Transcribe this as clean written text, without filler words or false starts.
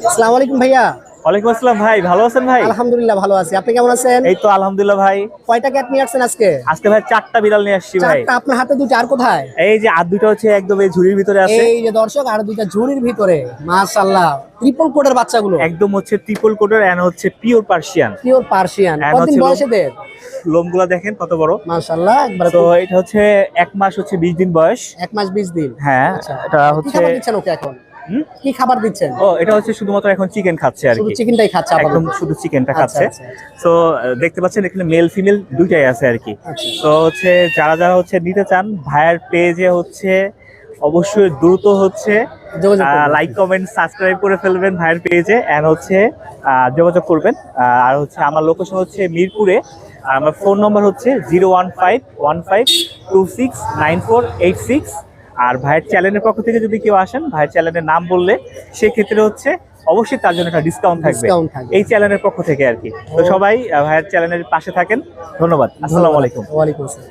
আসসালামু আলাইকুম ভাইয়া। ওয়ালাইকুম আসসালাম ভাই, ভালো আছেন ভাই? আলহামদুলিল্লাহ ভালো আছি। আপনি কেমন আছেন? এই তো আলহামদুলিল্লাহ ভাই। কয়টা ক্যাট নিয়ে আসছেন আজকে? আজকে ভাই 4টা বিড়াল নিয়ে আসছি ভাই। চারটা? আপনার হাতে দুটো, আর কোথায়? এই যে আর দুটো হচ্ছে একদম এই ঝুড়ির ভিতরে আছে। এই যে দর্শক, আর দুইটা ঝুড়ির ভিতরে। মাশাআল্লাহ, ট্রিপল কোটের বাচ্চাগুলো। একদম হচ্ছে ট্রিপল কোটের এন্ড হচ্ছে pure Persian. Pure Persian. And কতদিন হচ্ছে বয়স এদের? লোমগুলা দেখেন কত বড়। মাশাআল্লাহ, একবারে তো এটা হচ্ছে 1 মাস হচ্ছে 20 দিন বয়স। 1 মাস 20 দিন। হ্যাঁ, আচ্ছা, এটা কি হচ্ছে খাবার দিচ্ছেন ওকে এখন? কি খাবার দিচ্ছেন? এটা হচ্ছে শুধুমাত্র এখন চিকেন খাচ্ছে আর শুধু কি। চিকেনটাই খাচ্ছে আপাতত? একদম শুধু চিকেনটা আচ্ছা, খাচ্ছে। আচ্ছা, আচ্ছা। তো দেখতে পাচ্ছেন এখানে মেল ফিমেল দুইটাই আছে আর কি। আচ্ছা। তো হচ্ছে যারা যারা হচ্ছে নিতে চান ভাইয়ের পেজে হচ্ছে অবশ্যই দ্রুত হচ্ছে যোগাযোগ করবেন। লাইক কমেন্ট সাবস্ক্রাইব করে ফেলবেন ভাইয়ের পেজে এন্ড হচ্ছে যোগাযোগ করবেন। আর হচ্ছে আমার লোকেশন হচ্ছে মিরপুরে। আর আমার ফোন নম্বর হচ্ছে 01515269486। আর ভাইয়ের চ্যানেলের পক্ষ থেকে যদি কেউ আসেন, ভাইয়ের চ্যানেলের নাম বললে সেক্ষেত্রে হচ্ছে অবশ্যই তার জন্য একটা ডিসকাউন্ট থাকবে ডিসকাউন্ট থাকবে। এই চ্যানেলের পক্ষ থেকে আর কি। তো সবাই ভাইয়ের চ্যানেলের পাশে থাকেন। ধন্যবাদ। আসসালামু আলাইকুম। ওয়ালাইকুম আসসালাম।